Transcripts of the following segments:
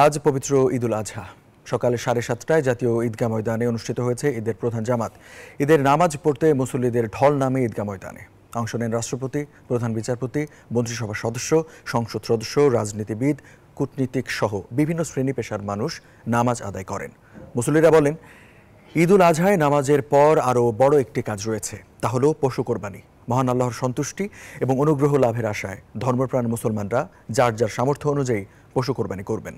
আজ পবিত্র ঈদুল আজহা। সকালে 7:30টায় জাতীয় ঈদগাহ ময়দানে অনুষ্ঠিত হয়েছে ঈদের প্রধান জামাত। ঈদের নামাজ পড়তে মুসল্লিদের ঢল নামে ঈদগাহ ময়দানে। অংশ নেন রাষ্ট্রপতি, প্রধান বিচারপতি, মন্ত্রিসভার সদস্য, সংসদ সদস্য, রাজনীতিবিদ, কূটনীতিক সহ বিভিন্ন শ্রেণী পেশার মানুষ নামাজ আদায় করেন। মুসল্লিরা বলেন, ঈদুল আজহায় নামাজের পর আরও বড় একটি কাজ রয়েছে, তা হলো পশু কোরবানি। মহান আল্লাহর সন্তুষ্টি এবং অনুগ্রহ লাভের আশায় ধর্মপ্রাণ মুসলমানরা যার যার সামর্থ্য অনুযায়ী পশু কোরবানি করবেন।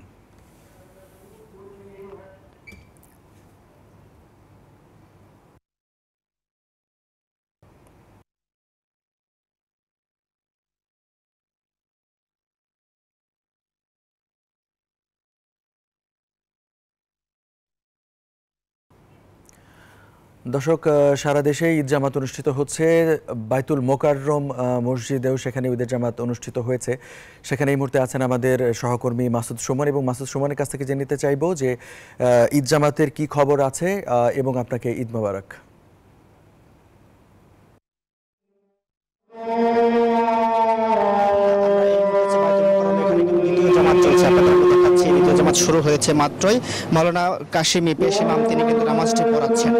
দর্শক, সারা দেশে ঈদ জামাত অনুষ্ঠিত হচ্ছে। বাইতুল মোকাররম মসজিদেও সেখানে ঈদের জামাত অনুষ্ঠিত হয়েছে। সেখানে এই মুহূর্তে আছেন আমাদের সহকর্মী মাসুদ সুমন, এবং মাসুদ সুমনের কাছ থেকে জেনে নিতে চাইবো যে ঈদ জামাতের কি খবর আছে, এবং আপনাকে ঈদ মোবারক। জামাত শুরু হয়েছে মাত্রই। মাওলানা কাশিমি পেশ ইমাম তিনি কিন্তু নামাজটি পড়াচ্ছেন।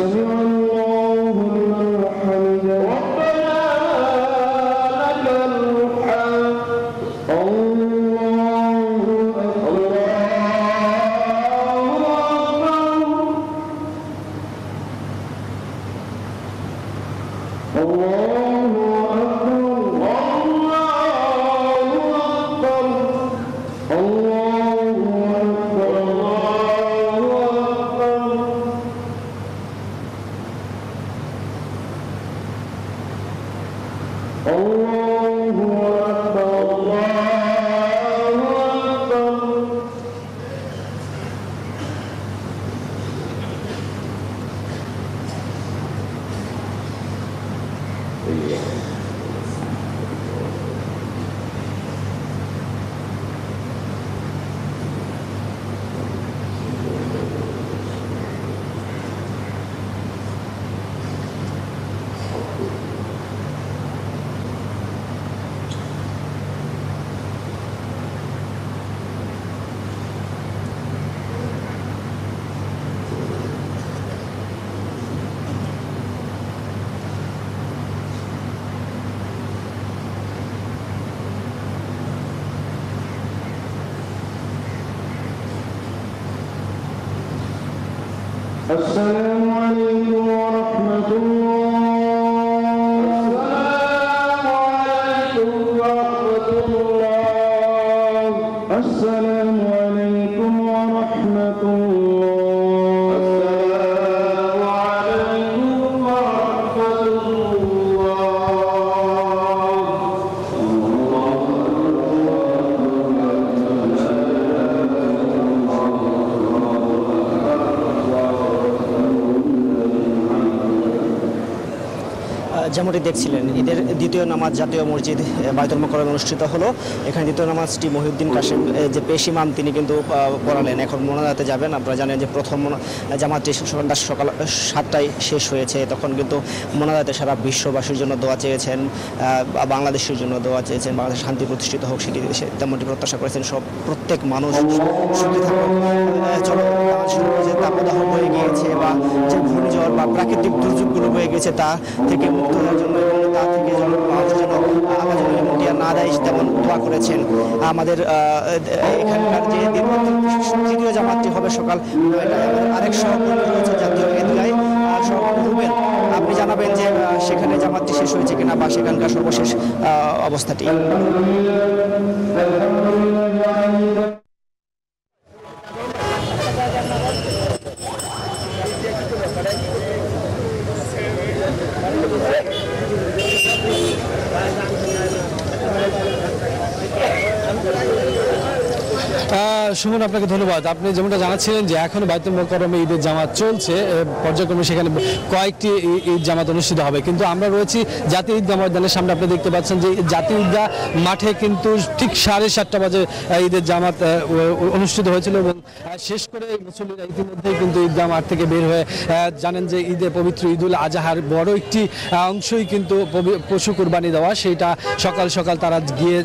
السلام عليكم ورحمة الله. السلام عليكم ورحمة الله. السلام عليكم ورحمة যেমনটি দেখছিলেন, ঈদের দ্বিতীয় নামাজ জাতীয় মসজিদ বায়তুল মোকাররমে অনুষ্ঠিত হলো। এখানে দ্বিতীয় নামাজটি মহিউদ্দিন কাশেম যে পেশ ইমাম তিনি কিন্তু পড়ালেন। এখন মোনাজাতে যাবেন। আপনারা জানেন যে প্রথম জামাতটি সকাল 7টায় শেষ হয়েছে। তখন কিন্তু মোনাজাতে সারা বিশ্ববাসীর জন্য দোয়া চেয়েছেন, বাংলাদেশের জন্য দোয়া চেয়েছেন, বাংলাদেশ শান্তি প্রতিষ্ঠিত হোক সেটি তেমনটি প্রত্যাশা করেছেন। প্রত্যেক মানুষ সুখী থাকুক। চলো যে তাপদাহ হয়ে গিয়েছে বা যে ঘূর্ণিঝড় বা প্রাকৃতিক দুর্যোগগুলো হয়ে গেছে তা থেকে মুক্ত হওয়ার জন্য এবং তা থেকে মানুষ যেন আল্লাহ যেন এমনটি না দেয় তেমন দোয়া করেছেন। আমাদের এখানকার যে তৃতীয় জামাতটি হবে সকাল 9টায়। আমাদের আরেক সহকর্মী রয়েছে জাতীয় ঈদগায় রুবেল, আপনি জানাবেন যে সেখানে জামাতটি শেষ হয়েছে কিনা বা সেখানকার সর্বশেষ অবস্থাটি। সুমন, আপনাকে ধন্যবাদ। আপনি যেমনটা জানাচ্ছিলেন যে এখন বায়তুল মোকাররমে ঈদের জামাত চলছে, পর্যায়ক্রমে সেখানে কয়েকটি ঈদ জামাত অনুষ্ঠিত হবে। কিন্তু আমরা রয়েছি জাতীয় ঈদগাহ ময়দানের সামনে। আপনি দেখতে পাচ্ছেন যে জাতীয় ঈদগাহ মাঠে কিন্তু ঠিক 7:30 বাজে ঈদের জামাত অনুষ্ঠিত হয়েছিল এবং শেষ করে মুসল্লিরা ইতিমধ্যেই কিন্তু ঈদগাহ মাঠ থেকে বের হয়ে জানেন যে ঈদের পবিত্র ঈদুল আজহার বড় একটি অংশই কিন্তু পশু কুরবানি দেওয়া। সেইটা সকাল সকাল তারা গিয়ে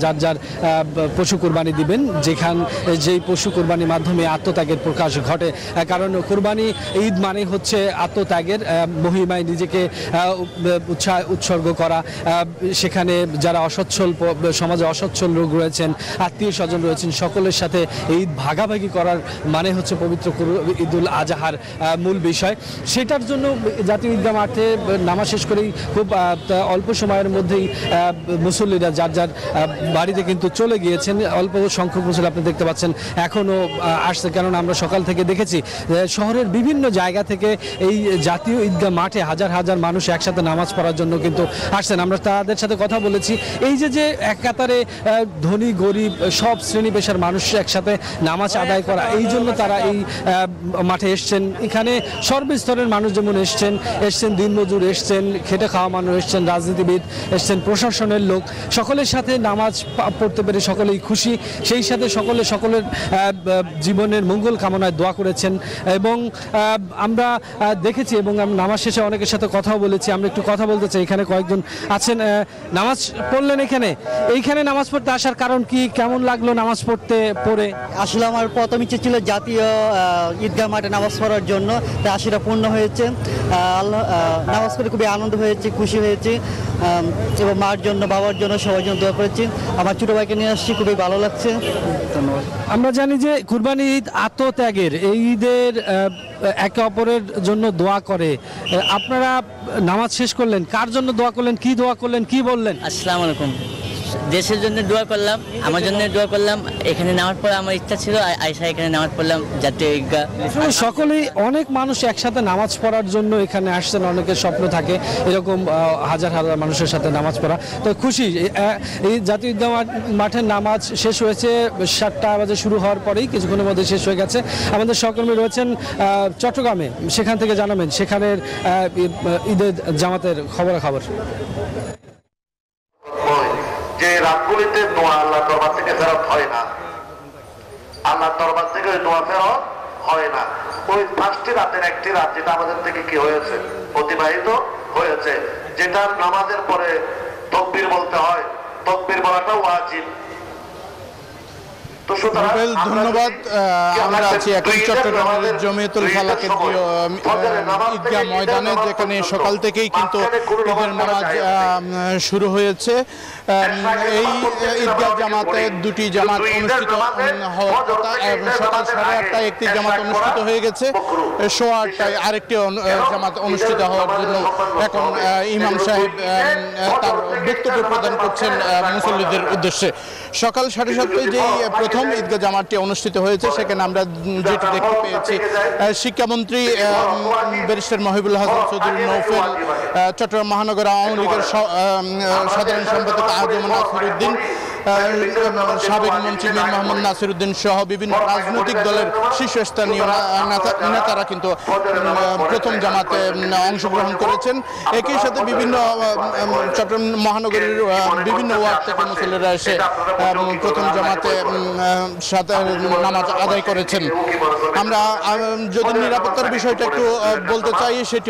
যার যার পশু কুরবানি দিবেন, যেই পশু কুরবানির মাধ্যমে আত্মত্যাগের প্রকাশ ঘটে। কারণ কুরবানি ঈদ মানে হচ্ছে আত্মত্যাগের মহিমায় নিজেকে উৎসর্গ করা। সেখানে যারা অসচ্ছল সমাজে অসচ্ছল লোক রয়েছেন, আত্মীয় স্বজন রয়েছেন, সকলের সাথে ঈদ ভাগাভাগি করার মানে হচ্ছে পবিত্র ঈদুল আজহার মূল বিষয়। সেটার জন্য জাতীয় ঈদগাহ মাঠে নামাজ শেষ করেই খুব অল্প সময়ের মধ্যেই মুসল্লিরা যার যার বাড়িতে কিন্তু চলে গিয়েছেন। অল্প সংখ্যক মুসল্লি আপনি দেখতে পাচ্ছেন এখনও আসছে, কারণ আমরা সকাল থেকে দেখেছি শহরের বিভিন্ন জায়গা থেকে এই জাতীয় ঈদগাহ মাঠে হাজার হাজার মানুষ একসাথে নামাজ পড়ার জন্য কিন্তু আসছেন। আমরা তাদের সাথে কথা বলেছি। এই যে এক কাতারে ধনী গরিব সব শ্রেণী পেশার মানুষ একসাথে নামাজ আদায় করা, এই জন্য তারা এই মাঠে এসছেন। এখানে সর্বস্তরের মানুষ যেমন এসছেন দিনমজুর, এসছেন খেটে খাওয়া মানুষ, এসছেন রাজনীতিবিদ, এসছেন প্রশাসনের লোক, সকলের সাথে নামাজ পড়তে পেরে সকলেই খুশি। সেই সাথে সকলের জীবনের মঙ্গল কামনায় দোয়া করেছেন এবং আমরা দেখেছি এবং নামাজ শেষে অনেকের সাথে কথাও বলেছি। আমরা একটু কথা বলতে চাই, এখানে কয়েকজন আছেন। নামাজ পড়লেন এইখানে নামাজ পড়তে আসার কারণ কি, কেমন লাগলো নামাজ পড়ে? আসলে আমার প্রথম ইচ্ছে ছিল জাতীয় ঈদগাহ মাঠে নামাজ পড়ার জন্য, তাই আশাটা পূর্ণ হয়েছে। আল্লাহ নামাজ পড়ে খুবই আনন্দ হয়েছে, খুশি হয়েছে এবং মার জন্য, বাবার জন্য, সবার জন্য দোয়া করেছি। আমার ছোটো ভাইকে নিয়ে আসছি, খুবই ভালো লাগছে। ধন্যবাদ। আমরা জানি যে কুরবানি ঈদ আত্মত্যাগের, এই ঈদের একে অপরের জন্য দোয়া করে। আপনারা নামাজ শেষ করলেন, কার জন্য দোয়া করলেন, কি দোয়া করলেন, কি বললেন? আসসালামু আলাইকুম। দেশের জন্য দোয়া করলাম, আমার জন্য দোয়া করলাম। এখানে নামাজ পড়া আমার ইচ্ছা ছিল, আয়সা এখানে নামাজ পড়লাম জাতীয় ঈদগাহ। সকলেই, অনেক মানুষ একসাথে নামাজ পড়ার জন্য এখানে আসছেন। অনেকের স্বপ্ন থাকে এরকম হাজার হাজার মানুষের সাথে নামাজ পড়া। তো খুশি, এই জাতীয় ঈদগাহ মাঠের নামাজ শেষ হয়েছে 7টা বাজে শুরু হওয়ার পরেই, কিছুক্ষণের মধ্যে শেষ হয়ে গেছে। আমাদের সহকর্মী রয়েছেন চট্টগ্রামে, সেখান থেকে জানাবেন সেখানের ঈদের জামাতের খবরাখবর। যে রাতগুলিতে দোয়া আল্লাহর দরবার থেকে ফেরত হয় না, আল্লাহর দরবার থেকে ওই দোয়া ফেরত হয় না। ওই 5টি রাতের একটি রাত যেটা আমাদের থেকে কি হয়েছে, অতিবাহিত হয়েছে, যেটা নামাজের পরে তাকবীর বলতে হয়। তাকবীর বলাটা ওয়াজিব। ধন্যবাদ। আমরা আছি এখন চট্টগ্রামের জমিয়তুল ফালাহ কেন্দ্রীয় ঈদগাহ ময়দানে, যেখানে সকাল থেকেই কিন্তু ঈদের নামাজ শুরু হয়েছে। এই ঈদগাহ জামাতে 2টি জামাত অনুষ্ঠিত হওয়ার কথা। সকাল 8:30টায় একটি জামাত অনুষ্ঠিত হয়ে গেছে, 8:15টায় আরেকটি জামাত অনুষ্ঠিত হওয়ার জন্য এখন ইমাম সাহেব তার বক্তব্য প্রদান করছেন মুসল্লিদের উদ্দেশ্যে। সকাল 7:30টায় যেই প্রথম ঈদগাহ জামাতটি অনুষ্ঠিত হয়েছে, সেখানে আমরা যেটি দেখতে পেয়েছি, শিক্ষামন্ত্রী ব্যারিস্টার মহিবুল হাসান চৌধুরী নৌফেল, চট্টগ্রাম মহানগর আওয়ামী লীগের সাধারণ সম্পাদক আজম নাসিরউদ্দিন, সাবেক মন্ত্রী মীর মোহাম্মদ নাসিরউদ্দিন সহ বিভিন্ন রাজনৈতিক দলের শীর্ষস্থানীয় নেতারা কিন্তু প্রথম জামাতে অংশগ্রহণ করেছেন। একই সাথে বিভিন্ন চট্টগ্রাম মহানগরীর বিভিন্ন ওয়ার্ড থেকে মুসল্লিরা এসে প্রথম জামাতে সাথে নামাজ আদায় করেছেন। আমরা যদি নিরাপত্তার বিষয়টা একটু বলতে চাই, সেটি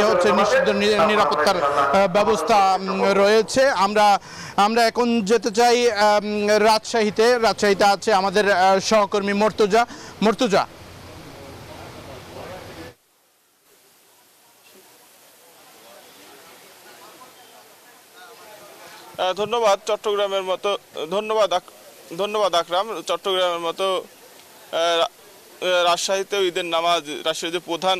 হচ্ছে নিশ্চিত নিরাপত্তার ব্যবস্থা রয়েছে। আমরা এখন যেতে চাই রাজশাহীতে আছে আমাদের সহকর্মী মর্তুজা। ধন্যবাদ আকরাম। চট্টগ্রামের মতো রাজশাহীতেও ঈদের নামাজ, রাজশাহীর যে প্রধান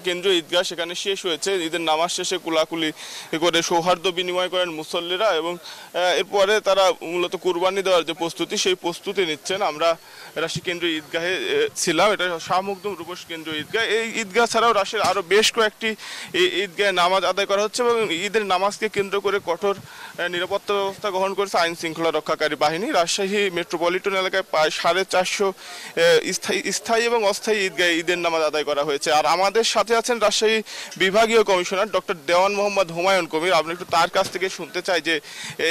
কেন্দ্রীয় ঈদগাহ, সেখানে শেষ হয়েছে। ঈদের নামাজ শেষে কুলাকুলি করে সৌহার্দ্য বিনিময় করেন মুসল্লিরা এবং এরপরে তারা মূলত কুরবানি দেওয়ার যে প্রস্তুতি, সেই প্রস্তুতি নিচ্ছেন। আমরা রাজশাহী কেন্দ্রীয় ঈদগাহে ছিলাম, এটা শাহ মখদুম রূপস কেন্দ্রীয় ঈদগাহ। এই ঈদগাহ ছাড়াও রাজশাহীর আরও বেশ কয়েকটি ঈদগাহে নামাজ আদায় করা হচ্ছে এবং ঈদের নামাজকে কেন্দ্র করে কঠোর নিরাপত্তা ব্যবস্থা গ্রহণ করেছে আইন শৃঙ্খলা রক্ষাকারী বাহিনী। রাজশাহী মেট্রোপলিটন এলাকায় প্রায় 450 স্থায়ী এবং অস্থায়ী ঈদগাহে ঈদের নামাজ আদায় করা হয়েছে। আর আমাদের সাথে আছেন রাজশাহী বিভাগীয় কমিশনার ডক্টর দেওয়ান মোহাম্মদ হুমায়ুন কবির। আপনি একটু তার কাছ থেকে শুনতে চাই যে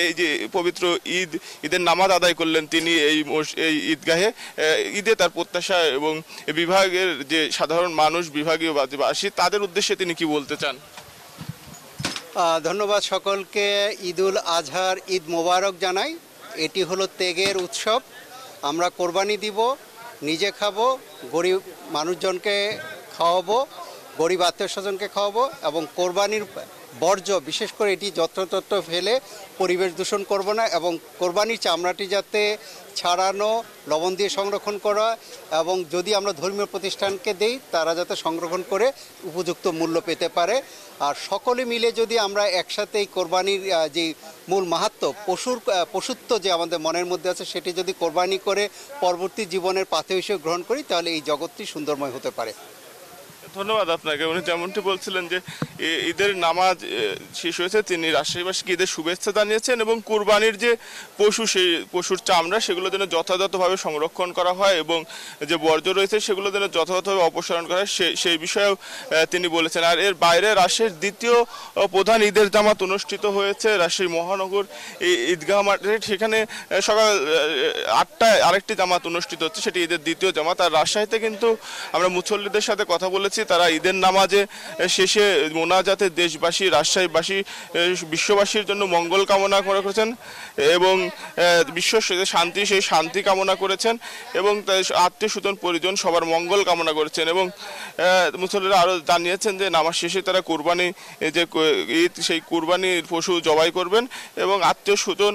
এই যে পবিত্র ঈদের নামাজ আদায় করলেন তিনি এই ঈদগাহে, ঈদে তার প্রত্যাশা এবং বিভাগের যে সাধারণ মানুষ, বিভাগীয় বাসী, তাদের উদ্দেশ্যে তিনি কি বলতে চান? ধন্যবাদ সকলকে। ঈদুল আজহার ঈদ মোবারক জানাই। এটি হলো ত্যাগের উৎসব। আমরা কোরবানি দিব, নিজে খাবো, গরিব মানুষজনকে খাওয়াবো, গরিব আত্মীয় স্বজনকে খাওয়াবো এবং কোরবানির বর্জ্য, বিশেষ করে এটি যত্রতত্র ফেলে পরিবেশ দূষণ করব না এবং কোরবানির চামড়াটি যাতে ছাড়ানো, লবণ দিয়ে সংরক্ষণ করা এবং যদি আমরা ধর্মীয় প্রতিষ্ঠানকে দেই, তারা যাতে সংরক্ষণ করে উপযুক্ত মূল্য পেতে পারে। আর সকলে মিলে যদি আমরা একসাথে এই কোরবানির যে মূল মাহাত্ম্য, পশুত্ব যে আমাদের মনের মধ্যে আছে, সেটি যদি কোরবানি করে পরবর্তী জীবনের পাথেয় হিসেবে গ্রহণ করি, তাহলে এই জগৎটি সুন্দরময় হতে পারে। ধন্যবাদ আপনাকে। উনি যেমনটি বলছিলেন যে ঈদের নামাজ শেষ হয়েছে, তিনি রাজশাহীবাসীকে ঈদের শুভেচ্ছা জানিয়েছেন এবং কুরবানির যে পশু, সেই পশুর চামড়া সেগুলো যেন যথাযথভাবে সংরক্ষণ করা হয় এবং যে বর্জ্য রয়েছে সেগুলো যেন যথাযথভাবে অপসারণ করা হয় সেই বিষয়েও তিনি বলেছেন। আর এর বাইরে রাজশাহীর দ্বিতীয় প্রধান ঈদের জামাত অনুষ্ঠিত হয়েছে রাজশাহী মহানগর ঈদগাহ মাঠে। সেখানে সকাল 8টায় আরেকটি জামাত অনুষ্ঠিত হচ্ছে, সেটি ঈদের দ্বিতীয় জামাত। আর রাজশাহীতে কিন্তু আমরা মুসল্লিদের সাথে কথা বলেছি, তারা ঈদের নামাজে শেষে মোনাজাতে দেশবাসী, রাজশাহীবাসী, বিশ্ববাসীর জন্য মঙ্গল কামনা করেছেন এবং বিশ্ব শান্তি, সেই শান্তি কামনা করেছেন এবং আত্মীয় স্বজন পরিজন সবার মঙ্গল কামনা করেছেন। এবং মুসল্লিরা আরও জানিয়েছেন যে নামাজ শেষে তারা কুরবানি, যে ঈদ, সেই কুরবানির পশু জবাই করবেন এবং আত্মীয় স্বজন,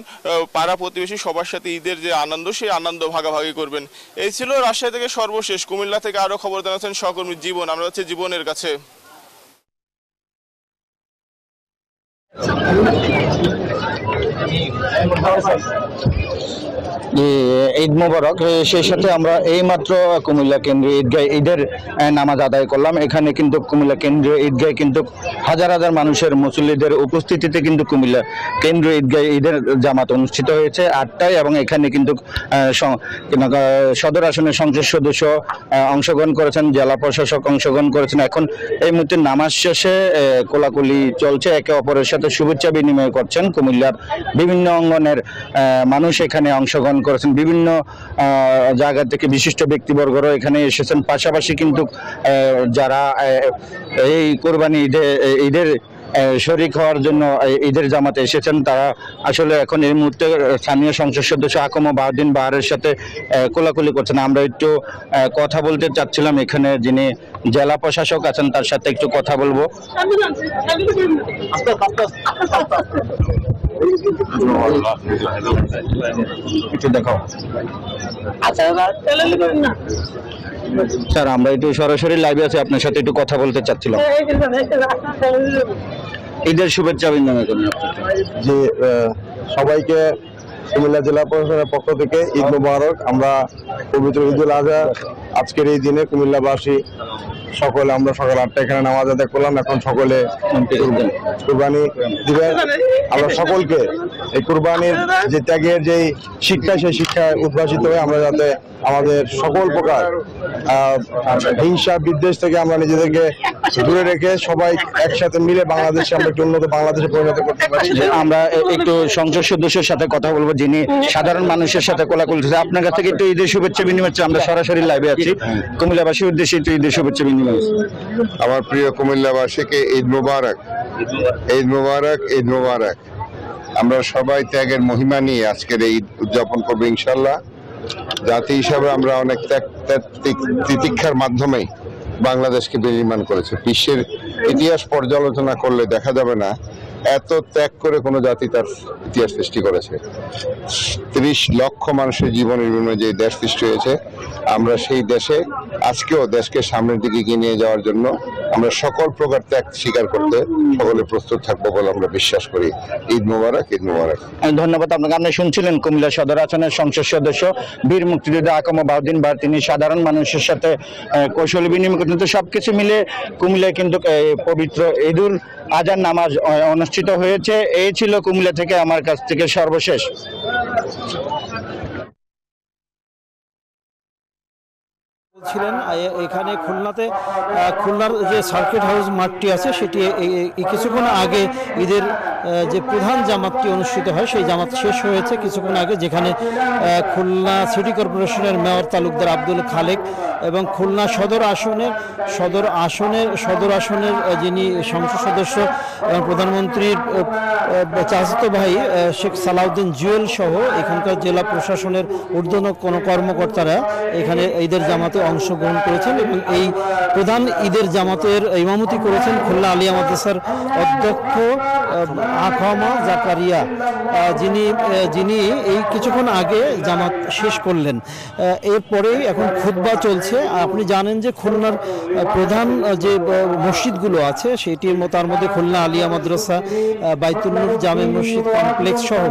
পাড়া প্রতিবেশী সবার সাথে ঈদের যে আনন্দ, সেই আনন্দ ভাগাভাগি করবেন। এই ছিল রাজশাহী থেকে সর্বশেষ। কুমিল্লা থেকে আরও খবর জানাচ্ছেন সহকর্মী জীবন। আমরা হচ্ছে জীবনের কাছে। ঈদ মোবারক। সেই সাথে আমরা এইমাত্র কুমিল্লা কেন্দ্রীয় ঈদগাহ ঈদের নামাজ আদায় করলাম। এখানে কিন্তু কুমিল্লা কেন্দ্রীয় ঈদগাহে কিন্তু হাজার হাজার মানুষের, মুসল্লিদের উপস্থিতিতে কিন্তু কুমিল্লা কেন্দ্রীয় ঈদগাহ ঈদের জামাত অনুষ্ঠিত হয়েছে 8টায় এবং এখানে কিন্তু সদর আসনের সংসদ সদস্য অংশগ্রহণ করেছেন, জেলা প্রশাসক অংশগ্রহণ করেছেন। এখন এই মুহূর্তে নামাজ শেষে কোলাকুলি চলছে, একে অপরের সাথে শুভেচ্ছা বিনিময় করছেন। কুমিল্লার বিভিন্ন অঙ্গনের মানুষ এখানে অংশগ্রহণ করেছেন, বিভিন্ন জায়গা থেকে বিশিষ্ট ব্যক্তিবর্গরাও এখানে এসেছেন। পাশাপাশি কিন্তু যারা এই কোরবানি ঈদের শরীক হওয়ার জন্য ঈদের জামাতে এসেছেন, তারা আসলে এখন এই মুহূর্তে স্থানীয় সংসদ সদস্য আকম বাউদ্দিন বাহারের সাথে কোলাকুলি করছেন। আমরা একটু কথা বলতে চাচ্ছিলাম, এখানে যিনি জেলা প্রশাসক আছেন তার সাথে একটু কথা বলবো। একটু দেখাও স্যার, আমরা একটু সরাসরি লাইভে আছি, আপনার সাথে একটু কথা বলতে চাচ্ছিলাম। ঈদের শুভেচ্ছা বিনিময় করুন। যে সবাইকে কুমিল্লা জেলা প্রশাসনের পক্ষ থেকে ঈদ মোবারক। আমরা পবিত্র ঈদুল আজহা আজকের এই দিনে কুমিল্লাবাসী সকলে আমরা সকাল 8টায় এখানে নামাজ আদায় করলাম। এখন সকলে কুরবানি দিবেন। আমরা সকলকে এই কুরবানির যে ত্যাগের যে শিক্ষা, সেই শিক্ষায় উদ্ভাসিত হয়ে আমরা যাতে আমাদের সকল প্রকার হিংসা বিদ্বেষ থেকে আমরা নিজেদেরকে দূরে রেখে সবাই একসাথে মিলে বাংলাদেশে আমরা একটি উন্নত বাংলাদেশে পরিণত করতে পারি। আমরা একটু সংসদ সদস্যের সাথে কথা বলবো, যিনি সাধারণ মানুষের সাথে কোলাকুলি। আপনার কাছ থেকে একটু ঈদের শুভেচ্ছা বিনিময়। আমরা সরাসরি লাইভে আছি, কুমিল্লাবাসীর উদ্দেশ্যে একটু ঈদের শুভেচ্ছা বিনিময়। আমার প্রিয় কুমিল্লাবাসীকে ঈদ মোবারক, ঈদ মোবারক, ঈদ মোবারক। আমরা সবাই ত্যাগের মহিমা নিয়ে আজকের এই ঈদ উদযাপন করবো ইনশাল্লাহ। জাতি হিসাবে আমরা অনেক তিতিক্ষার মাধ্যমে বাংলাদেশকে বিনির্মাণ করেছে। বিশ্বের ইতিহাস পর্যালোচনা করলে দেখা যাবে না এত ত্যাগ করে কোনো জাতি তার ইতিহাস সৃষ্টি করেছে। 30 লক্ষ মানুষের জীবনের বিনিময়ে যে দেশ সৃষ্টি হয়েছে, আমরা সেই দেশে আজকেও দেশকে সামনের দিকে এগিয়ে নিয়ে যাওয়ার জন্য আমরা সকল প্রকার ত্যাগ স্বীকার করতে সকলে প্রস্তুত থাকবো বলে আমরা বিশ্বাস করি। ঈদ মোবারক, ঈদ মোবারক। ধন্যবাদ আপনাকে। আপনি শুনছিলেন কুমিল্লা সদর আসনের সংসদ সদস্য বীর মুক্তিযোদ্ধা আকম বাউদ্দিন বাহার। তিনি সাধারণ মানুষের সাথে কৌশলী বিনিময় করতেন। তো সবকিছু মিলে কুমিল্লায় কিন্তু পবিত্র ঈদুল আজহার নামাজ অনুষ্ঠিত হয়েছে। এই ছিল কুমিল্লা থেকে আমার কাছ থেকে সর্বশেষ। ছিলেন এখানে খুলনার যে সার্কিট হাউস মাঠটি আছে সেটি কিছুক্ষণ আগে ঈদের যে প্রধান জামাতটি অনুষ্ঠিত হয় সেই জামাত শেষ হয়েছে কিছুক্ষণ আগে, যেখানে খুলনা সিটি কর্পোরেশনের মেয়র তালুকদার আব্দুল খালেক এবং খুলনা সদর আসনের যিনি সংসদ সদস্য এবং প্রধানমন্ত্রীর চাচাতো ভাই শেখ সালাউদ্দিন জুয়েল সহ এখানকার জেলা প্রশাসনের ঊর্ধ্বতন কোনো কর্মকর্তারা এখানে ঈদের জামাতে অংশগ্রহণ করেছেন এবং এই প্রধান ঈদের জামাতের ইমামতি করেছেন খুলনা আলিয়া মাদ্রাসার অধ্যক্ষ আখামা জাকারিয়া, যিনি এই কিছুক্ষণ আগে জামাত শেষ করলেন। এরপরেই এখন খুতবা চলছে। আপনি জানেন যে খুলনার প্রধান যে মসজিদগুলো আছে সেটির তার মধ্যে খুলনা আলিয়া মাদ্রাসা, বাইতুল নূর জামে মসজিদ কমপ্লেক্স সহ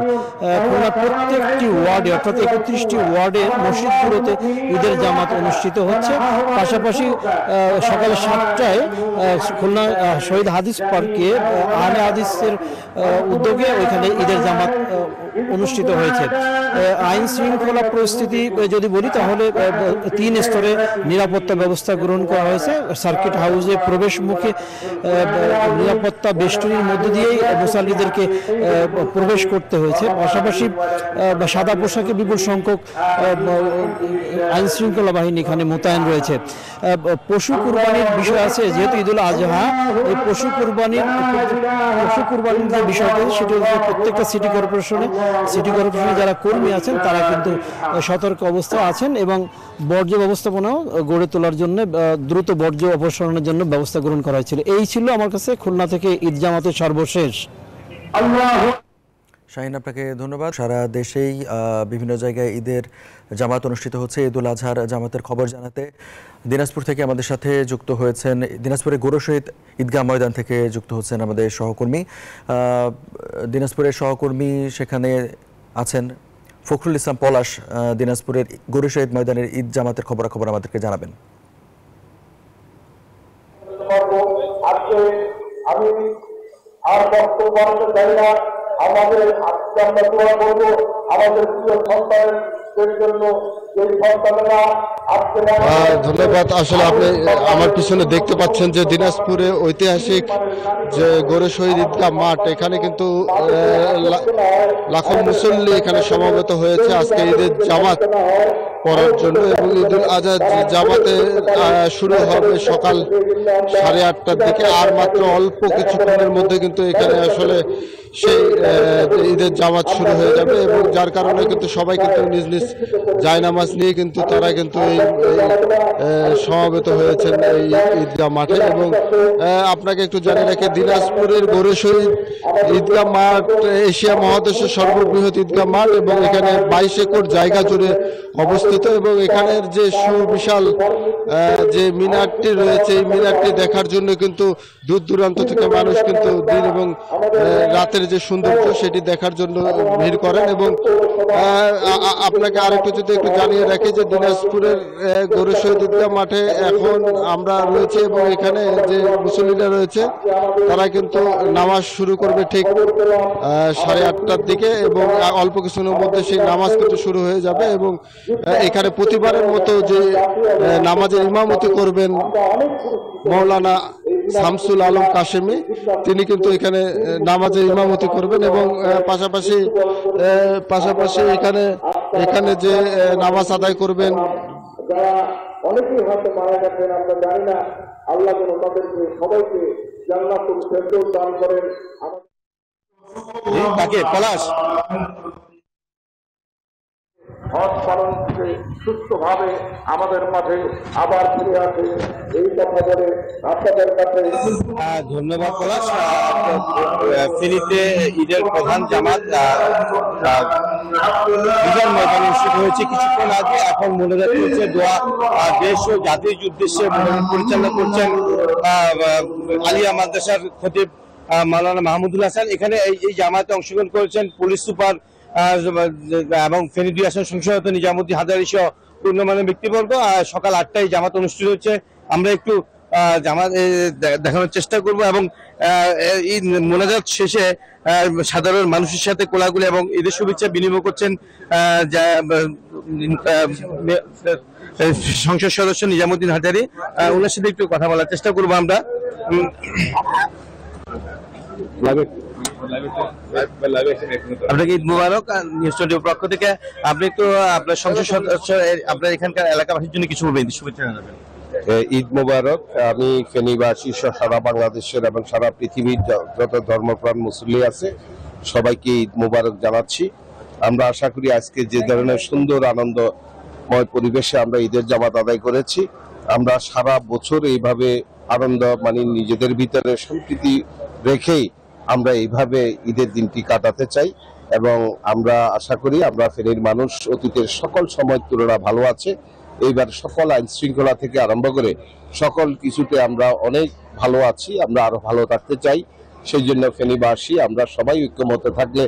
খুলনার প্রত্যেকটি ওয়ার্ডে অর্থাৎ 31টি ওয়ার্ডের মসজিদগুলোতে ঈদের জামাত অনুষ্ঠিত হচ্ছে। পাশাপাশি সকালে 7টায় খুলনা শহীদ হাদিস পার্কে আহলে হাদিসের উদ্যোগে ওইখানে ঈদের জামাত অনুষ্ঠিত হয়েছে। আইন শৃঙ্খলা পরিস্থিতি যদি বলি তাহলে 3 স্তরে নিরাপত্তা ব্যবস্থা গ্রহণ করা হয়েছে। সার্কিট হাউসে প্রবেশ মুখে নিরাপত্তা বেষ্টনীর মধ্য দিয়েই মুসল্লিদেরকে প্রবেশ করতে হয়েছে। পাশাপাশি সাদা পোশাকে বিপুল সংখ্যক আইন শৃঙ্খলা বাহিনী এখানে মোতায়েন রয়েছে। পশু কুরবানির বিষয় আছে, যেহেতু ঈদুল আজহা, এই পশু কুরবানির যে বিষয়টা সেটা হচ্ছে প্রত্যেকটা সিটি কর্পোরেশনে যারা কর্মী আছেন তারা কিন্তু সতর্ক অবস্থায় আছেন এবং বর্জ্য ব্যবস্থাপনাও গড়ে তোলার জন্য দ্রুত বর্জ্য অপসারণের জন্য ব্যবস্থা গ্রহণ করা হয়েছিল। এই ছিল আমার কাছে খুলনা থেকে ঈদ জামাতের সর্বশেষ। শাহিন, আপনাকে ধন্যবাদ। সারা দেশেই বিভিন্ন জায়গায় ঈদের জামাত অনুষ্ঠিত হচ্ছে। ঈদুল আজহার জামাতের খবর জানাতে দিনাজপুর থেকে আমাদের সাথে যুক্ত হয়েছেন, দিনাজপুরের গৌর শহীদ ঈদগাহ ময়দান থেকে যুক্ত হচ্ছেন আমাদের সহকর্মী, দিনাজপুরের সহকর্মী সেখানে আছেন ফখরুল ইসলাম পলাশ। দিনাজপুরের গৌর শহীদ ময়দানের ঈদ জামাতের খবরাখবর আমাদেরকে জানাবেন। আমি আর বক্তব্য বাড়াতে চাই না। আমাদের আজকে আমরা দোয়া করবো আমাদের প্রিয় সন্তানের জন্য, এই সন্তানেরা আজকে। ধন্যবাদ। আসলে আপনি আমার পিছনে দেখতে পাচ্ছেন যে দিনাজপুরে ঐতিহাসিক যে গৌর শহীদ ঈদগাহ মাঠ, এখানে কিন্তু লাখো মুসল্লি এখানে সমবেত হয়েছে আজকে ঈদের জামাত পড়ার জন্য। এবং ঈদুল আজহা জামাতে শুরু হবে সকাল 8:30টার দিকে। আর মাত্র অল্প কিছুক্ষণের মধ্যে কিন্তু এখানে আসলে সেই ঈদের জামাত শুরু হয়ে যাবে এবং যার কারণে কিন্তু সবাই কিন্তু নিজ নিজ জায়নামাজ নিয়ে কিন্তু তারা কিন্তু এই সমবেত হয়েছেন এই ঈদগাহ মাঠে। এবং আপনাকে একটু জানিয়ে রাখি, দিনাজপুরের গৌর শহীদ ঈদগাহ মাঠ এশিয়া মহাদেশের সর্ববৃহৎ ঈদগাহ মাঠ এবং এখানে 22 একর জায়গা জুড়ে অবস্থিত। এবং এখানের যে সুবিশাল যে মিনারটি রয়েছে, এই মিনারটি দেখার জন্য কিন্তু দূর দূরান্ত থেকে মানুষ কিন্তু দিন এবং রাতের যে সৌন্দর্য সেটি দেখার জন্য ভিড় করেন। এবং আপনাকে আরেকটু যদি একটু জানিয়ে রাখি যে দিনাজপুরের গৌর শহীদ ঈদগাহ মাঠে এখন আমরা রয়েছে এবং এখানে যে মুসল্লিরা রয়েছে তারা কিন্তু নামাজ শুরু করবে ঠিক 8:30টার দিকে এবং অল্প কিছুক্ষণের মধ্যে সেই নামাজ কিন্তু শুরু হয়ে যাবে। এবং এখানে প্রতিবারের মতো যে নামাজের ইমামতি করবেন মৌলানা শামসুল আলম কাশেমি, তিনি কিন্তু এখানে নামাজের ইমামতি করবেন। এবং পাশাপাশি এখানে যে নামাজ আদায় করবেন, অনেকেই হয়তো মারা গেছেন, আমরা জানি না। আল্লাহ যেন তাদেরকে সবাইকে জান্নাতুল ফেরদৌস দান করেন। হজ পালন করে সুস্থভাবে আমাদের মাঝে আবার ফিরে আসে, এই কথা বলে আপনাদের কাছে ধন্যবাদ। পলাশ, ফেনীতে ঈদের প্রধান জামাত ঈদের ময়দানে অনুষ্ঠিত হয়েছে কিছুক্ষণ আগে। এখন মোনাজাত হচ্ছে, দোয়া দেশ ও জাতির উদ্দেশ্যে পরিচালনা করছেন আলিয়া মাদ্রাসার খতিব মাওলানা মাহমুদুল হাসান। এখানে এই জামাতে অংশগ্রহণ করেছেন পুলিশ সুপার এবং ফেনী 2 আসন সংসদ নিজামুদ্দিন হাজারী সহ পূর্ণমানের ব্যক্তিবর্গ। সকাল 8টায় জামাত অনুষ্ঠিত হচ্ছে। আমরা একটু জামাত দেখানোর চেষ্টা করব এবং এই মোনাজাত শেষে সাধারণ মানুষের সাথে কোলাকুলি এবং ঈদের শুভেচ্ছা বিনিময় করছেন সংসদ সদস্য নিজামুদ্দিন হাজারী। ওনার সাথে একটু কথা বলার চেষ্টা করবো আমরা। আপনাকে ঈদ মুবারক। নিউজ 24 পক্ষ থেকে আপনি একটু আপনার সংসদ সদস্য, আপনার এখানকার এলাকাবাসীর জন্য কিছু বলবেন, শুভেচ্ছা জানাবেন। ঈদ মুবারক। আমি ফেনীবাসী সারা বাংলাদেশের এবং সারা পৃথিবীর যত ধর্মপ্রাণ মুসল্লি আছে সবাইকে ঈদ মুবারক জানাচ্ছি। আমরা আশা করি আজকে যে ধরনের সুন্দর আনন্দময় পরিবেশে আমরা ঈদের জামাত আদায় করেছি, আমরা সারা বছর এইভাবে আনন্দ নিজেদের ভিতরে সম্প্রীতি রেখেই আমরা এইভাবে ঈদের দিনটি কাটাতে চাই। এবং আমরা আশা করি আমরা ফেনীর মানুষ অতীতের সকল সময়ের তুলনা ভালো আছে। এইবার সকল আইন শৃঙ্খলা থেকে আরম্ভ করে সকল কিছুতে আমরা অনেক ভালো আছি, আমরা আরো ভালো থাকতে চাই। সেই জন্য ফেনীবাসী আমরা সবাই ঐক্যমত থাকলে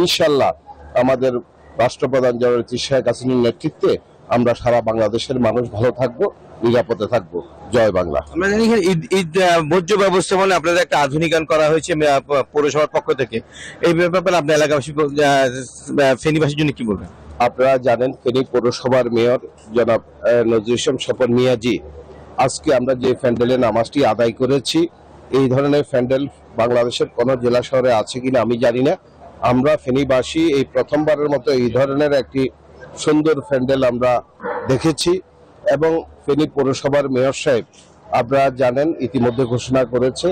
ইনশাল্লাহ আমাদের রাষ্ট্রপ্রধান জননেত্রী শেখ হাসিনার নেতৃত্বে আমরা সারা বাংলাদেশের মানুষ ভালো থাকবো, নিরাপদে থাকবো। জয় বাংলা। আমরা জানি এখানে ঈদ বর্জ্য ব্যবস্থাপনায় আপনাদের একটা আধুনিকায়ন করা হয়েছে পৌরসভার পক্ষ থেকে। এই ব্যাপারে আপনার এলাকাবাসী ফেনীবাসীর জন্য কি বলবেন? আপনারা জানেন ফেনী পৌরসভার মেয়র জনাব নজরুল ইসলাম স্বপন মিয়াজি, আজকে আমরা যে প্যান্ডেলে নামাজটি আদায় করেছি, এই ধরনের প্যান্ডেল বাংলাদেশের কোনো জেলা শহরে আছে কিনা আমি জানি না। আমরা ফেনীবাসী এই প্রথমবারের মতো এই ধরনের একটি সুন্দর প্যান্ডেল আমরা দেখেছি। এবং ফেনী পৌরসভার মেয়র সাহেব আপনারা জানেন ইতিমধ্যে ঘোষণা করেছে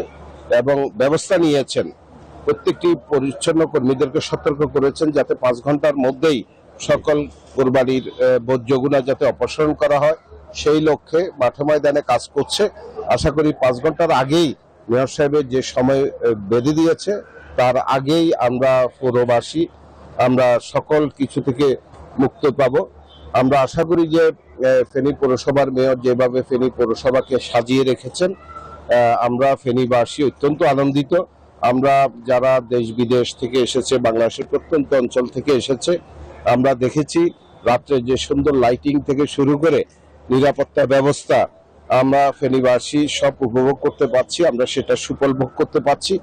এবং ব্যবস্থা নিয়েছেন, প্রত্যেকটি পরিচ্ছন্ন কর্মীদেরকে সতর্ক করেছেন যাতে 5 ঘন্টার মধ্যেই সকল কোরবানির বর্জ্যগুলা যাতে অপসারণ করা হয়, সেই লক্ষ্যে মাঠে ময়দানে কাজ করছে। আশা করি 5 ঘন্টার আগেই মেয়র সাহেবের যে সময় বেঁধে দিয়েছে তার আগেই আমরা পৌরবাসী আমরা সকল কিছু থেকে মুক্ত পাব। আমরা আশা করি যে ফেনী পৌরসভার মেয়র যেভাবে ফেনী পৌরসভাকে সাজিয়ে রেখেছেন, আমরা ফেনীবাসী অত্যন্ত আনন্দিত। আমরা যারা দেশ বিদেশ থেকে এসেছে, বাংলাদেশের প্রত্যন্ত অঞ্চল থেকে এসেছে, আমরা দেখেছি রাত্রে যে সুন্দর লাইটিং থেকে শুরু করে নিরাপত্তা ব্যবস্থা আমরা ফেনীবাসী সব উপভোগ করতে পারছি, আমরা সেটা সুফল ভোগ করতে পারছি।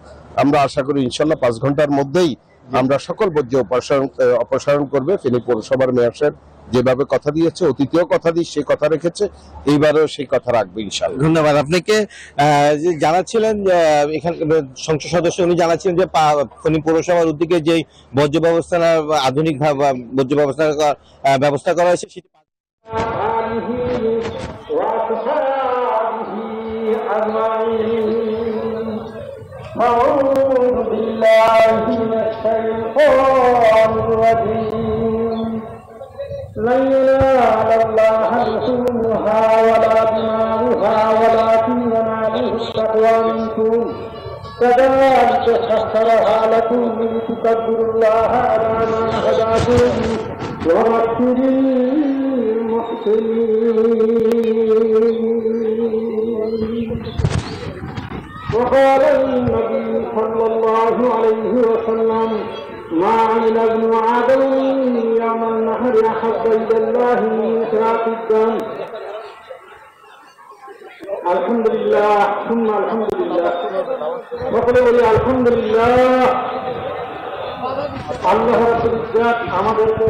আমরা আশা করি ইনশাল্লাহ 5 ঘন্টার মধ্যেই আমরা সকল বর্জ্য অপসারণ করবে। ফেনী পৌরসভার মেয়র সাহেব যেভাবে কথা দিয়েছে, অতীতেও কথা দিয়ে সেই কথা রেখেছে, এইবারও সেই কথা রাখবে ইনশাআল্লাহ। ধন্যবাদ আপনাকে। জানাচ্ছিলেন এখানে সংসদ সদস্য, উনি জানাচ্ছিলেন যে ফেনী পৌরসভার উদ্যোগে যে বর্জ্য ব্যবস্থাপনা আধুনিক বর্জ্য ব্যবস্থা করা হয়েছে সেটি لن ينال الله لحومها ولا دماؤها ولكن يناله التقوى منكم كذلك سخرها لكم لتكبروا الله على ما هداكم وبشر المحسنين. وقال النبي صلى الله عليه وسلم ما عمل ابن آدم يوم النهر أحب إلى الله من إسراف الدم. الحمد لله ثم الحمد لله وقولوا لي الحمد لله. আল্লাহ রাব্বুল ইজ্জত আমাদেরকে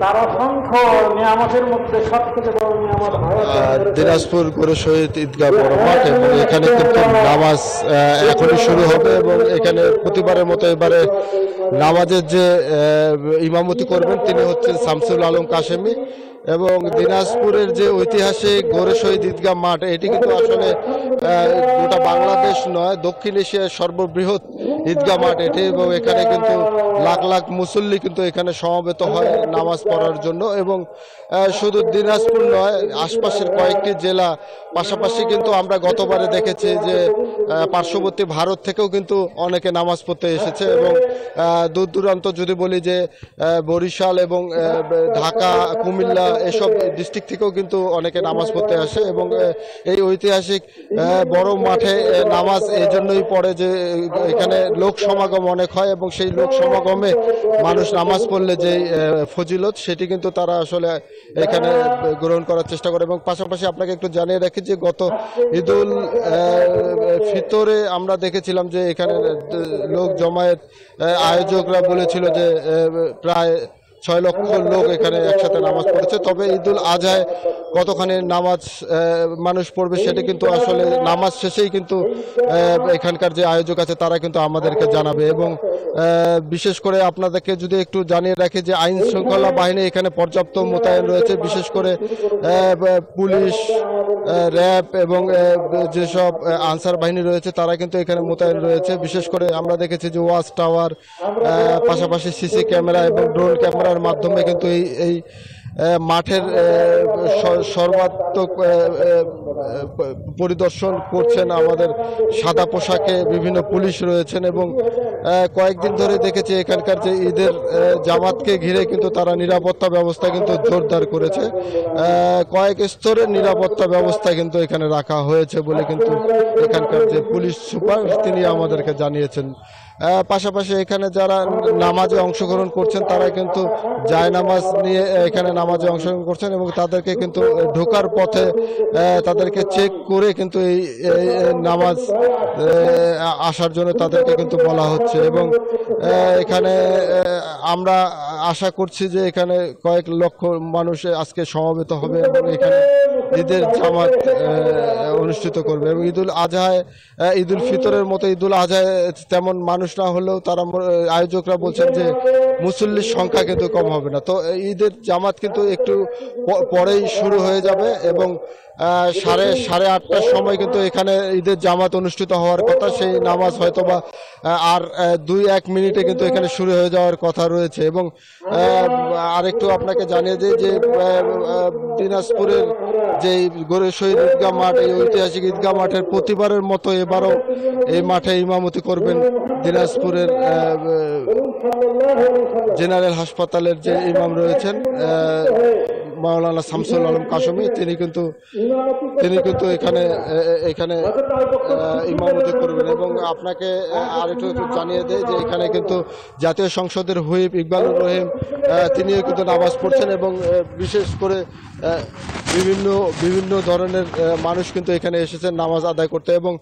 তার অসংখ্য নিয়ামতের মধ্যে সবথেকে বড় নিয়ামত দিনাজপুর গোরে শহীদ ঈদগাহ বড় মাঠ, এবং এখানে কিন্তু নামাজ এখনই শুরু হবে এবং এখানে প্রতিবারের মতো এবারে নামাজের যে ইমামতি করবেন তিনি হচ্ছেন শামসুল আলম কাশেমি। এবং দিনাজপুরের যে ঐতিহাসিক গোরে শহীদ ঈদগাহ মাঠ, এটি কিন্তু আসলে গোটা বাংলাদেশ নয়, দক্ষিণ এশিয়ার সর্ববৃহৎ ঈদগাহ মাঠ এটি। এবং এখানে কিন্তু লাখ লাখ মুসল্লি কিন্তু এখানে সমবেত হয় নামাজ পড়ার জন্য। এবং শুধু দিনাজপুর নয়, আশপাশের কয়েকটি জেলা পাশাপাশি কিন্তু আমরা গতবারে দেখেছি যে পার্শ্ববর্তী ভারত থেকেও কিন্তু অনেকে নামাজ পড়তে এসেছে। এবং দূর দূরান্ত যদি বলি যে বরিশাল এবং ঢাকা, কুমিল্লা এসব ডিস্ট্রিক্ট থেকেও কিন্তু অনেকে নামাজ পড়তে আসে। এবং এই ঐতিহাসিক বড় মাঠে নামাজ এই জন্যই পড়ে যে এখানে লোক সমাগম অনেক হয়, এবং সেই লোক সমাগমে মানুষ নামাজ পড়লে যে ফজিলত সেটি কিন্তু তারা আসলে এখানে গ্রহণ করার চেষ্টা করে। এবং পাশাপাশি আপনাকে একটু জানিয়ে রাখি যে গত ঈদুল ফিতরে আমরা দেখেছিলাম যে এখানে লোক জমায়েত আয়োজকরা বলেছিল যে প্রায় 6 লক্ষ লোক এখানে একসাথে নামাজ পড়েছে। তবে ঈদুল আজহায় কতখানি নামাজ মানুষ পড়বে সেটা কিন্তু আসলে নামাজ শেষেই কিন্তু এখানকার যে আয়োজক আছে তারা কিন্তু আমাদেরকে জানাবে। এবং বিশেষ করে আপনাদেরকে যদি একটু জানিয়ে রাখি যে আইন শৃঙ্খলা বাহিনী এখানে পর্যাপ্ত মোতায়েন রয়েছে, বিশেষ করে পুলিশ, র্যাব এবং যেসব আনসার বাহিনী রয়েছে তারা কিন্তু এখানে মোতায়েন রয়েছে। বিশেষ করে আমরা দেখেছি যে ওয়াচ টাওয়ার, পাশাপাশি সিসি ক্যামেরা এবং ড্রোন ক্যামেরার মাধ্যমে কিন্তু এই মাঠের সর্বাত্মক পরিদর্শন করছেন আমাদের সাদা পোশাকে বিভিন্ন পুলিশ রয়েছেন। এবং কয়েকদিন ধরে দেখেছি এখানকার যে ঈদের জামাতকে ঘিরে কিন্তু তারা নিরাপত্তা ব্যবস্থা কিন্তু জোরদার করেছে। কয়েক স্তরের নিরাপত্তা ব্যবস্থা কিন্তু এখানে রাখা হয়েছে বলে কিন্তু এখানকার যে পুলিশ সুপার তিনি আমাদেরকে জানিয়েছেন। পাশাপাশি এখানে যারা নামাজে অংশগ্রহণ করছেন তারা কিন্তু জায়নামাজ নিয়ে এখানে নামাজে অংশগ্রহণ করছেন এবং তাদেরকে কিন্তু ঢোকার পথে তাদেরকে চেক করে কিন্তু এই নামাজ আসার জন্য তাদেরকে কিন্তু বলা হচ্ছে এবং এখানে আমরা আশা করছি যে এখানে কয়েক লক্ষ মানুষ আজকে সমবেত হবে এবং এখানে ঈদের জামাত অনুষ্ঠিত করবে এবং ঈদুল আজহায় ঈদুল ফিতরের মতো ঈদুল আজহায় তেমন মানুষ না হলেও তারা আয়োজকরা বলছেন যে মুসল্লির সংখ্যা কিন্তু কম হবে না। তো ঈদের জামাত কিন্তু একটু পরেই শুরু হয়ে যাবে এবং সাড়ে 8টার সময় কিন্তু এখানে ঈদের জামাত অনুষ্ঠিত হওয়ার কথা, সেই নামাজ হয়তোবা আর 2-1 মিনিটে কিন্তু এখানে শুরু হয়ে যাওয়ার কথা রয়েছে। এবং আরেকটু আপনাকে জানিয়ে দিই যে দিনাজপুরের যে গড়ে শহীদ ঈদগাহ মাঠ, এই ঐতিহাসিক ঈদগাহ মাঠের প্রতিবারের মতো এবারও এই মাঠে ইমামতি করবেন দিনাজপুরের জেনারেল হাসপাতালের যে ইমাম রয়েছেন মাওলানা শামসুল আলম কাশমি, তিনি কিন্তু এখানে ইমামতি করবেন। এবং আপনাকে আরেকটু জানিয়ে দেয় যে এখানে কিন্তু জাতীয় সংসদের হুইপ ইকবালুর রহিম তিনিও কিন্তু নামাজ পড়ছেন এবং বিশেষ করে বিভিন্ন ধরনের মানুষ কিন্তু এখানে এসেছেন নামাজ আদায় করতে এবং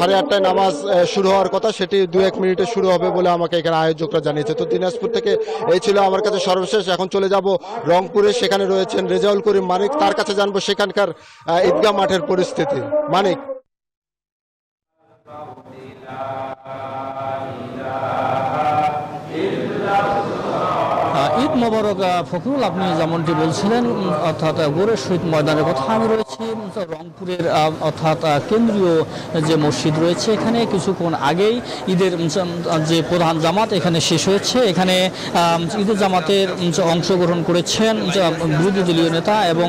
8:30টায় নামাজ শুরু হওয়ার কথা, সেটি 2-1 মিনিটে শুরু হবে বলে আমাকে এখানে আয়োজকরা জানিয়েছে। তো দিনাজপুর থেকে এই ছিল আমার কাছে সর্বশেষ। এখন চলে যাব রংপুরে, সেখানে রয়েছেন রেজাউল করিম মানিক, তার কাছে জানবো সেখানকার ঈদগাহ মাঠের পরিস্থিতি। মানিক। ঈদ মোবারক ফখরুল, আপনি যেমনটি বলছিলেন অর্থাৎ গোরে শহীদ ময়দানের কথা, আমি রয়েছি রংপুরের অর্থাৎ কেন্দ্রীয় যে মসজিদ রয়েছে এখানে। কিছুক্ষণ আগেই ঈদের যে প্রধান জামাত এখানে শেষ হয়েছে। এখানে ঈদের জামাতের অংশগ্রহণ করেছেন বিরোধী দলীয় নেতা এবং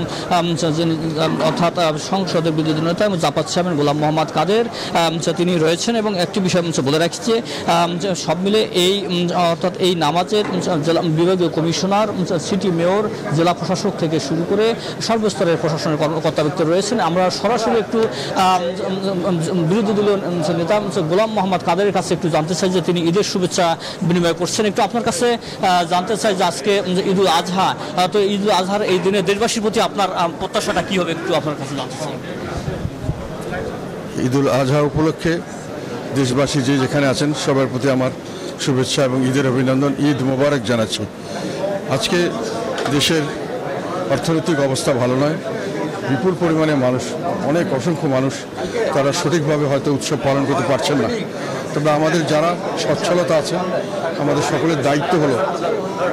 অর্থাৎ সংসদের বিরোধী দলীয় নেতা এবং জাপাত চেয়ারম্যান গোলাম মোহাম্মদ কাদের, তিনি রয়েছেন। এবং একটি বিষয় বলে রাখছি যে সব মিলে এই অর্থাৎ এই নামাজের বিভাগীয় কমিশনার, সিটি মেয়র, জেলা প্রশাসক থেকে শুরু করে সর্বস্তরের প্রশাসনের কর্মকর্তা ব্যক্তি রয়েছেন। আমরা সরাসরি একটু বিরোধী দলীয় নেতা গোলাম মোহাম্মদ কাদের কাছে একটু জানতে চাই যে তিনি ঈদের শুভেচ্ছা বিনিময় করছেন। একটু আপনার কাছে জানতে চাই যে আজকে ঈদুল আজহা, তো ঈদুল আজহার এই দিনে দেশবাসীর প্রতি আপনার প্রত্যাশাটা কী হবে একটু আপনার কাছে জানতে চাই। ঈদুল আজহা উপলক্ষে দেশবাসী যে যেখানে আছেন সবার প্রতি আমার শুভেচ্ছা এবং ঈদের অভিনন্দন, ঈদ মোবারক জানাচ্ছি। আজকে দেশের অর্থনৈতিক অবস্থা ভালো নয়, বিপুল পরিমাণে মানুষ, অসংখ্য মানুষ তারা সঠিকভাবে হয়তো উৎসব পালন করতে পারছেন না। তবে আমাদের যারা সচ্ছলতা আছে, আমাদের সকলের দায়িত্ব হলো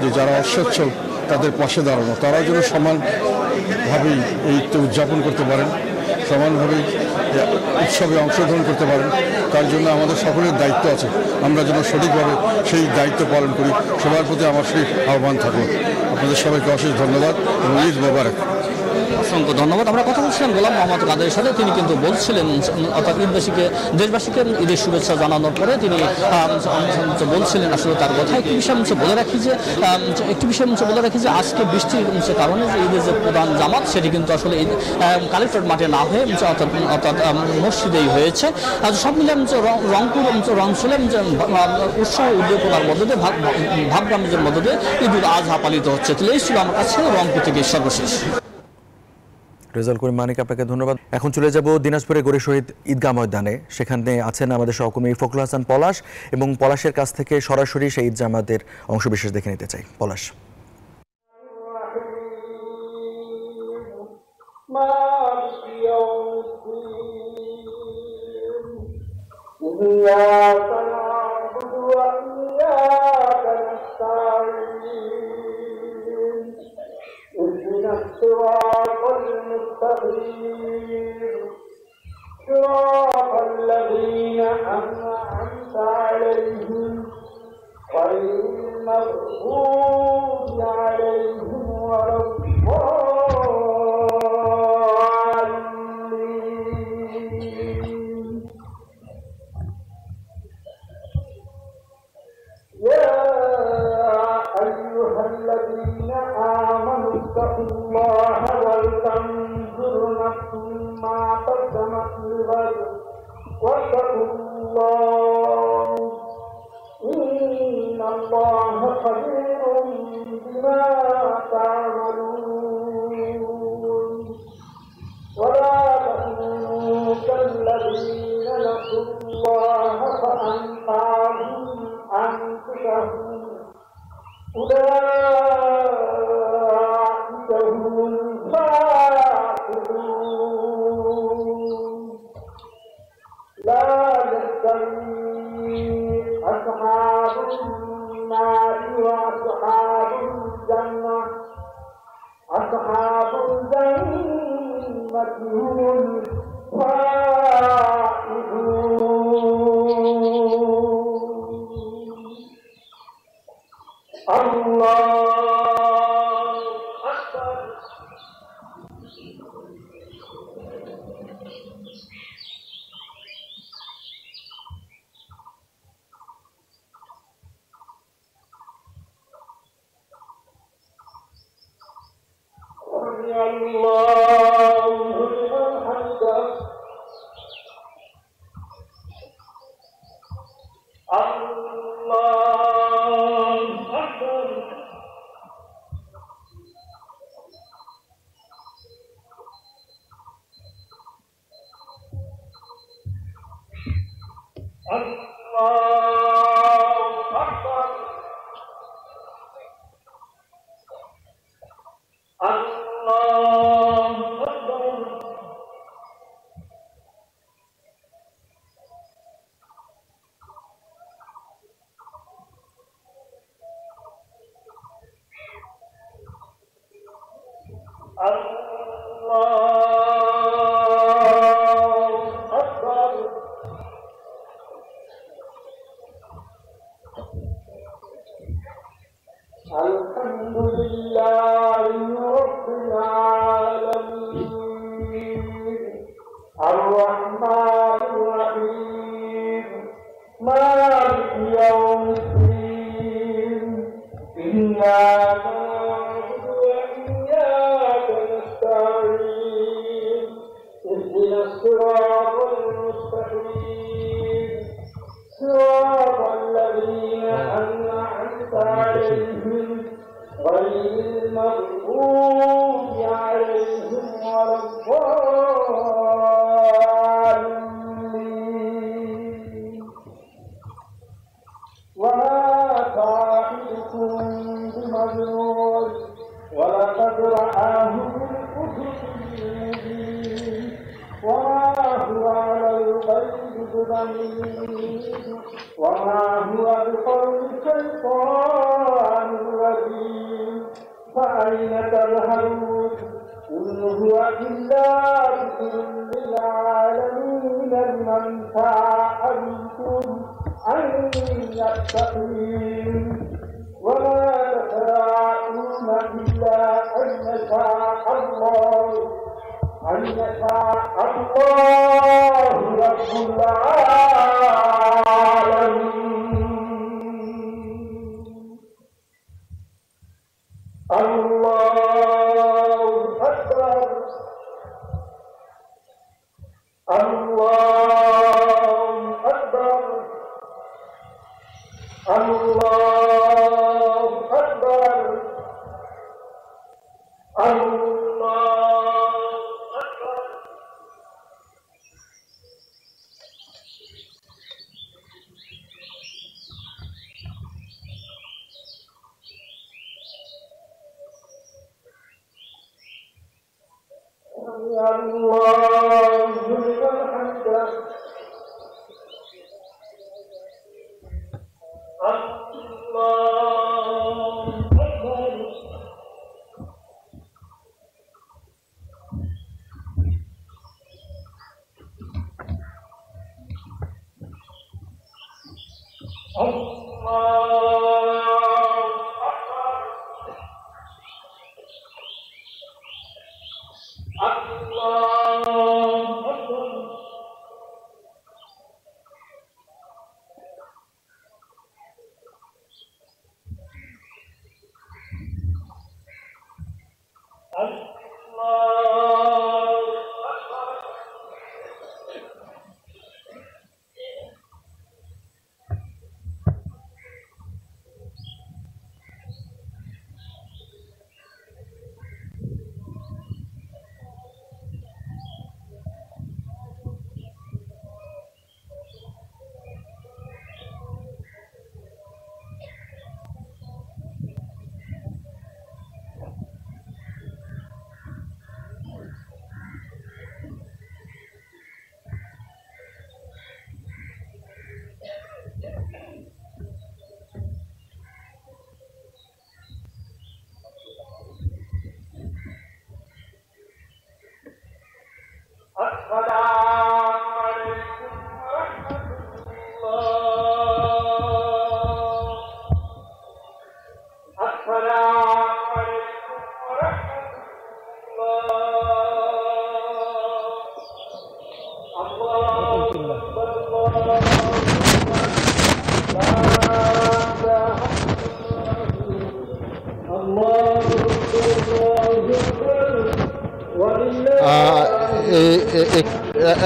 যে যারা অসচ্ছল তাদের পাশে দাঁড়ানো, তারা যেন সমানভাবেই এই ঈদটা উদযাপন করতে পারেন, সমানভাবেই উৎসবে অংশগ্রহণ করতে পারেন। তার জন্য আমাদের সকলের দায়িত্ব আছে, আমরা যেন সঠিকভাবে সেই দায়িত্ব পালন করি। সবার প্রতি আমার সেই আহ্বান থাকবে। আপনাদের সবাইকে অশেষ ধন্যবাদ এবং ঈদ মোবারক। অসংখ্য ধন্যবাদ। আমরা কথা বলছিলাম গোলাম মোহাম্মদ কাদের সাথে, তিনি কিন্তু বলছিলেন অর্থাৎ দেশবাসীকে ঈদের শুভেচ্ছা জানানোর পরে তিনি বলছিলেন আসলে তার কথা। একটি বিষয় বলে রাখি যে আজকে বৃষ্টির কারণে যে ঈদের যে প্রধান জামাত সেটি কিন্তু আসলে কালেক্টরেট মাঠে না হয়ে অর্থাৎ মসজিদেই হয়েছে। আর সব মিলে রংপুর অঞ্চলে উৎসাহ উদ্দীপনার মধ্যে দিয়ে ভাবগাম্যের মধ্যে দিয়ে ঈদুল আজহা পালিত হচ্ছে। তাহলে এই ছিল আমার কাছে রংপুর থেকে সর্বশেষ। রেজাউল করিম মানিক, আপনাকে ধন্যবাদ। এখন চলে যাব দিনাজপুরের গড়ে শহীদ ঈদগাহ ময়দানে। সেখানে আছেন আমাদের সহকর্মী ফখরুল হাসান পলাশ, এবং পলাশের কাছ থেকে সরাসরি সেই ঈদ জামাতের অংশবিশেষ দেখে নিতে চাই। পলাশ। الصراط المستقيم صراط الذين أنعمت عليهم غير المغضوب عليهم ولا الضالين. يا أيها الذين آمنوا اتقوا الله ولتنظر نفس ما قدمت لغد واتقوا الله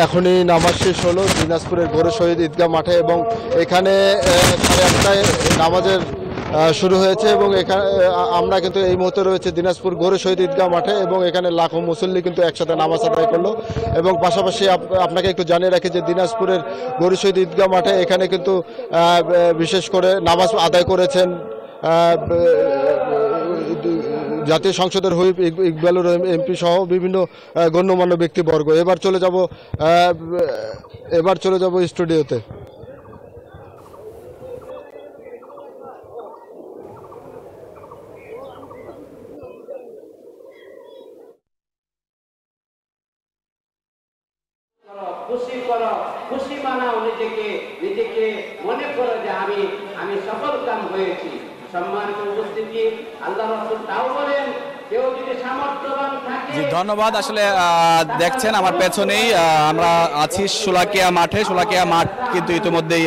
এখনই নামাজ শেষ হলো দিনাজপুরের গৌর শহীদ ঈদগাহ মাঠে এবং এখানে 8:30টায় নামাজের শুরু হয়েছে এবং এখানে আমরা কিন্তু এই মুহূর্তে রয়েছে দিনাজপুর গৌর শহীদ ঈদগাহ মাঠে এবং এখানে লাখো মুসল্লি কিন্তু একসাথে নামাজ আদায় করলো এবং পাশাপাশি আপনাকে একটু জানিয়ে রাখি যে দিনাজপুরের গৌর শহীদ ঈদগাহ মাঠে এখানে কিন্তু বিশেষ করে নামাজ আদায় করেছেন জাতীয় সংসদের হুইপ ইকবালুর এমপি সহ বিভিন্ন গণ্যমান্য ব্যক্তিবর্গ। এবার চলে যাব স্টুডিওতে। খুশি করো, খুশি মানাও নিজেকে, নিজেকে মনে করো যে আমি সফল কাম হয়েছি। সম্মানিত উপস্থিতি, আল্লাহ রাসূল তাও বলেন কেউ যদি সামর্থ্যবান থাকে। জি ধন্যবাদ। আসলে দেখছেন আমার পেছনেই আমরা আছি শোলাকিয়া মাঠে। শোলাকিয়া মাঠ কিন্তু ইতিমধ্যেই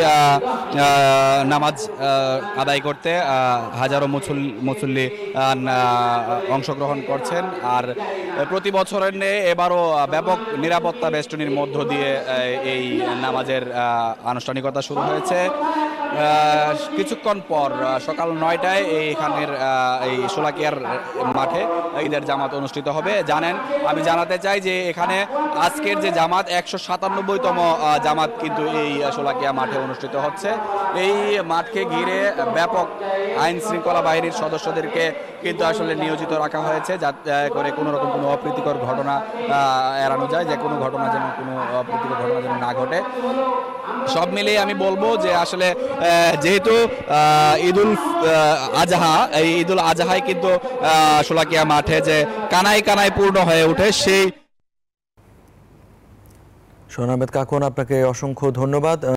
নামাজ আদায় করতে হাজারো মুসল্লি অংশগ্রহণ করছেন। আর প্রতি বছরের ন্যায় এবারও ব্যাপক নিরাপত্তা বেষ্টনীর মধ্য দিয়ে এই নামাজের আনুষ্ঠানিকতা শুরু হয়েছে। কিছুক্ষণ পর সকাল 9টায় এইখানের এই শোলাকিয়ার মাঠে ঈদের জামাত অনুষ্ঠিত হবে। জানেন, আমি জানাতে চাই যে এখানে আজকের যে জামাত 197তম জামাত কিন্তু এই শোলাকিয়া মাঠে অনুষ্ঠিত হচ্ছে। এই মাঠকে ঘিরে ব্যাপক আইন শৃঙ্খলা বাহিনীর সদস্যদেরকে কিন্তু আসলে নিয়োজিত রাখা হয়েছে, যাতে করে কোনো রকম কোনো অপ্রীতিকর ঘটনা এড়ানো যায়, যে কোনো ঘটনা যেন কোনো অপ্রীতিকর ঘটনা যেন না ঘটে। সব মিলিয়ে আমি বলবো যে আসলে যেহেতু ঈদুল আজহা, এই ঈদুল আজহায় কিন্তু শোলাকিয়া মাঠে যে কানায় কানায় পূর্ণ হয়ে ওঠে সেই। সোনামেদ কাকুন, আপনাকে অসংখ্য ধন্যবাদ।